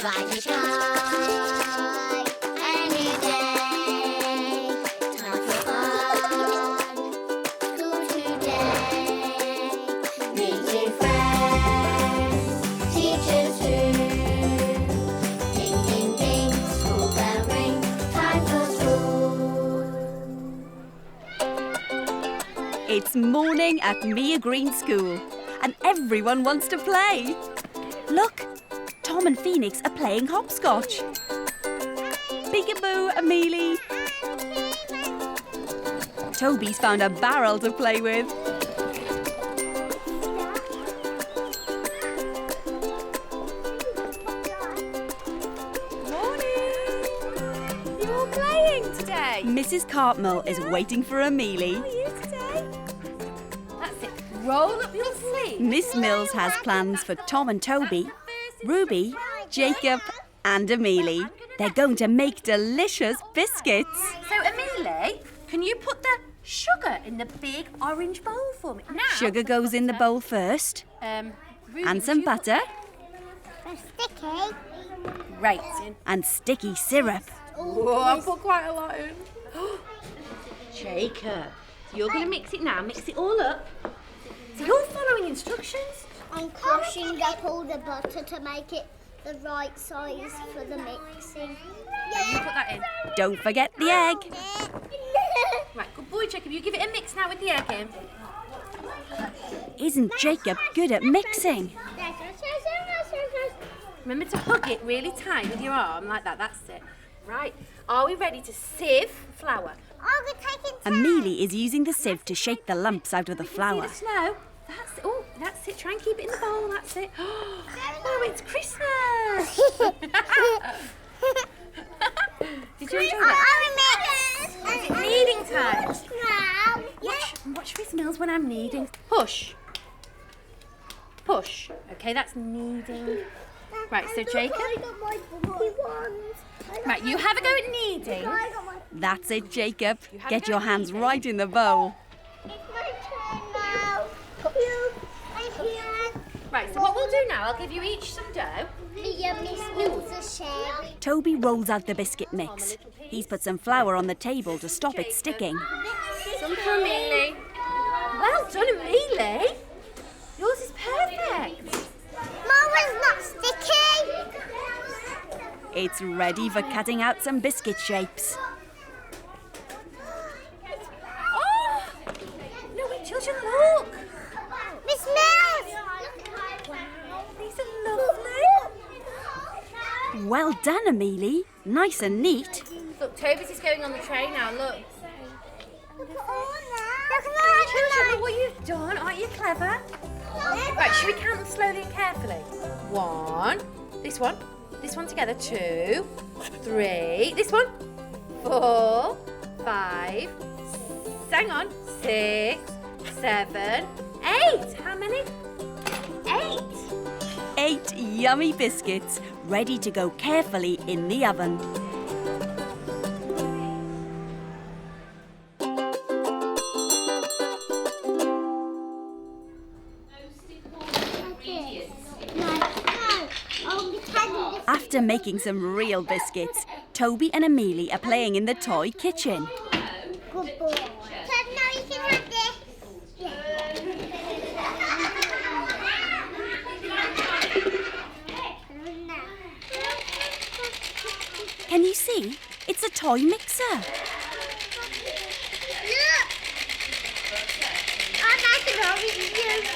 Fly to sky, a new day. Time for fun, school today. Meeting friends, teachers too. Ding, ding, ding, school bell ring. Time for school. It's morning at Mia Green School, and everyone wants to play. Look, Tom and Phoenix are playing hopscotch. Peekaboo, Ameelie. Toby's found a barrel to play with. Morning! You're all playing today? Mrs. Cartmel is waiting for Ameelie. How are you today? That's it. Roll up your sleeve. Miss Mills has plans for Tom and Toby, Ruby, Jacob and Ameelie. They're going to make delicious biscuits. So, Ameelie, can you put the sugar in the big orange bowl for me? Now. Sugar goes in the bowl first, Ruby, and some butter, Sticky. Right. and sticky syrup. Oh, I put quite a lot in. Jacob, you're going to mix it now. Mix it all up. So you're following instructions? I'm crushing up all the butter to make it the right size for the mixing. You put that in. Don't forget the egg. Right, good boy, Jacob. You give it a mix now with the egg in. Isn't Jacob good at mixing? Remember to hug it really tight with your arm, like that. That's it. Right. Are we ready to sieve flour? Ameelie is using the sieve to shake the lumps out of the flour. See the snow? That's it. Oh, that's it. Try and keep it in the bowl. That's it. Oh, it's Christmas. Did you enjoy that? Is it kneading time? Watch Miss Mills when I'm kneading. Push. Push. Okay, that's kneading. Right, so Jacob. Right, you have a go at kneading. That's it, Jacob. Get your hands right in the bowl. Right, so what we'll do now, I'll give you each some dough. Toby rolls out the biscuit mix. He's put some flour on the table to stop it sticking. Some for Ameelie. Well done, Ameelie. Yours is perfect. Mama's not sticky. It's ready for cutting out some biscuit shapes. Oh! No, wait, children, look. Miss Mills. Wow, these are lovely. Well done, Ameelie. Nice and neat. Look, Toby's is going on the tray now, look. Children, look what you've done. Aren't you clever? Right, should we count them slowly and carefully? 1. This one together. 2, 3. This one. 4, 5. Hang on. 6, 7, 8. How many? 8. 8 yummy biscuits, ready to go carefully in the oven. After making some real biscuits, Toby and Ameelie are playing in the toy kitchen. Good boy. Now you can have this. Can you see? It's a toy mixer. Look! Oh, that's an orange juice.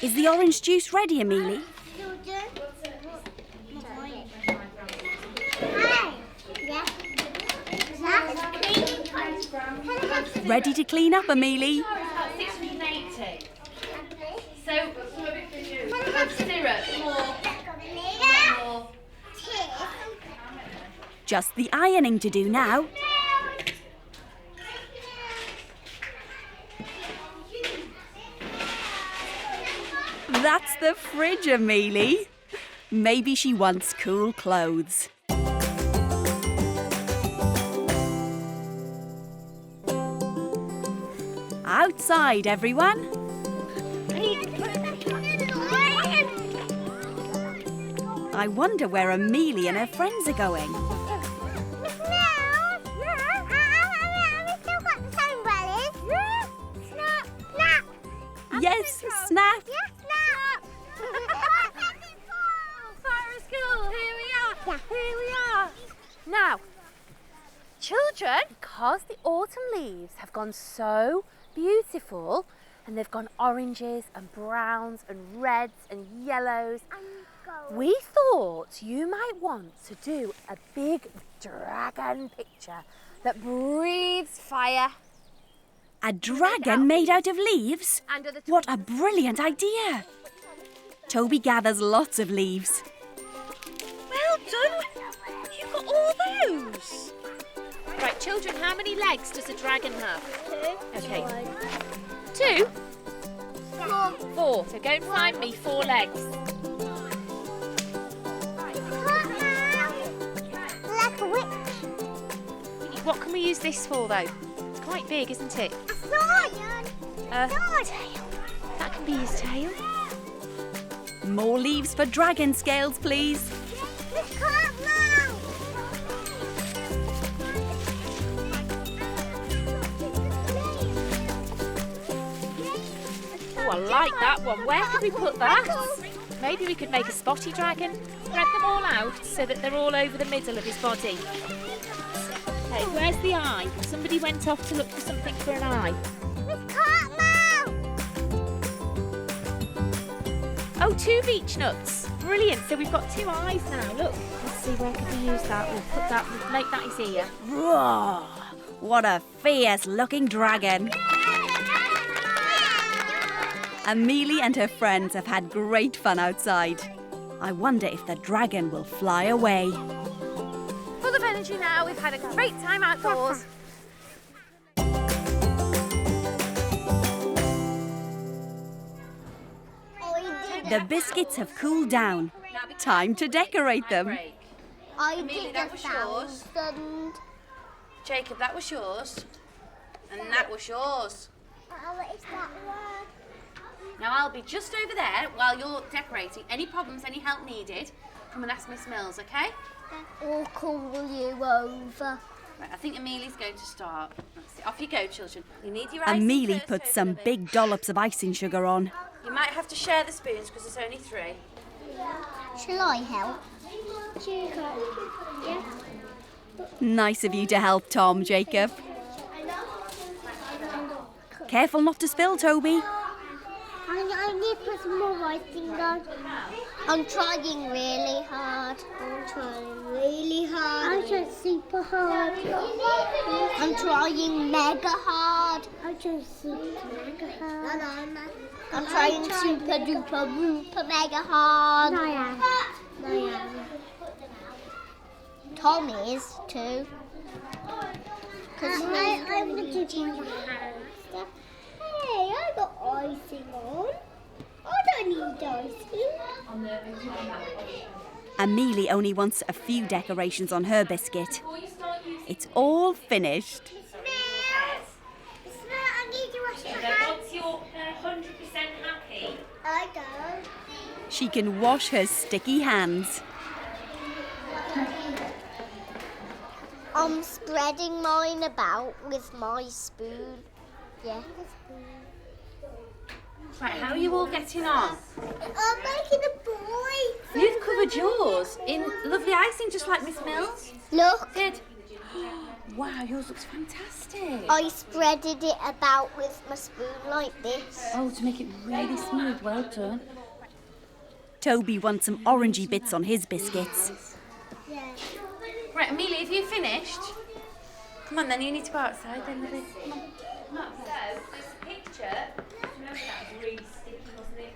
Is the orange juice ready, Ameelie? Ready to clean up, Ameelie? 680. So, have syrup. More. Just the ironing to do now. the fridge, Ameelie? Maybe she wants cool clothes. Outside, everyone. I wonder where Ameelie and her friends are going. Yes, snap. Fire school, here we are. Here we are. Now, children, because the autumn leaves have gone so beautiful, and they've gone oranges and browns and reds and yellows, we thought you might want to do a big dragon picture that breathes fire. A dragon made out of leaves? What a brilliant idea! Toby gathers lots of leaves. Well done! You got all those! Right, children, how many legs does a dragon have? 2. Okay. 2? 4. So go and find me 4 legs. Like a witch. What can we use this for, though? It's quite big, isn't it? A lion. Tail. That can be his tail. More leaves for dragon scales, please. This can't move. Oh, I like that one. Where could we put that? Maybe we could make a spotty dragon. Spread them all out so that they're all over the middle of his body. Okay, where's the eye? Somebody went off to look for something for an eye. This can't move. Oh, 2 beech nuts. Brilliant. So we've got 2 eyes now. Look. Let's see, where could we use that? We'll put that, we'll make that his ear. Roar! What a fierce-looking dragon. Ameelie and her friends have had great fun outside. I wonder if the dragon will fly away. Full of energy now. We've had a great time outdoors. The biscuits have cooled down. Time to decorate them. I Ameelie, did that was yours. 1,000. Jacob, that was yours. And that was yours. What is that word? Now I'll be just over there while you're decorating. Any problems, any help needed, come and ask Miss Mills, okay? Or call you over. Right, I think Ameelie's going to start. Let's see. Off you go, children. You need your icing Ameelie first puts over some the big dollops of icing sugar on. You might have to share the spoons because there's only 3. Shall I help? Yeah. Nice of you to help Tom, Jacob. Careful not to spill, Toby. I need to put some more icing on. I'm trying really hard. I'm trying really hard. I'm trying super hard. I'm trying mega hard. I'm trying super mega hard. I'm trying super duper duper mega hard. No, I am. No, I am. Tom is too. Because I'm going to do my hand. Hey, I got icing on. I don't need icing. Ameelie only wants a few decorations on her biscuit. It's all finished. Smell, I need to wash my hands. Once you're 100% happy, I go. She can wash her sticky hands. I'm spreading mine about with my spoon. Yeah. Right, how are you all getting on? I'm making a boy. You've covered yours in lovely icing, just like Miss Mills. Look, Did. Wow, yours looks fantastic. I spreaded it about with my spoon like this. Oh, to make it really smooth. Well done. Toby wants some orangey bits on his biscuits. Yeah. Right, Ameelie, have you finished? Come on then, you need to go outside then, Lily. Come on. so this picture, remember that was really sticky, wasn't it?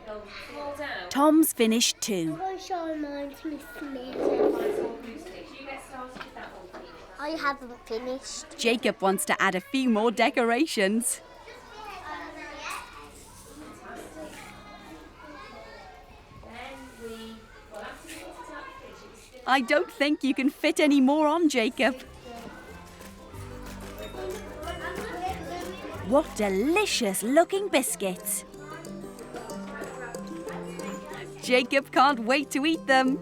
It'll fall down. Tom's finished too. I'll show mine to Miss Smith. You get started with that one, please. I haven't finished. Jacob wants to add a few more decorations. I don't think you can fit any more on, Jacob. What delicious looking biscuits. Jacob can't wait to eat them.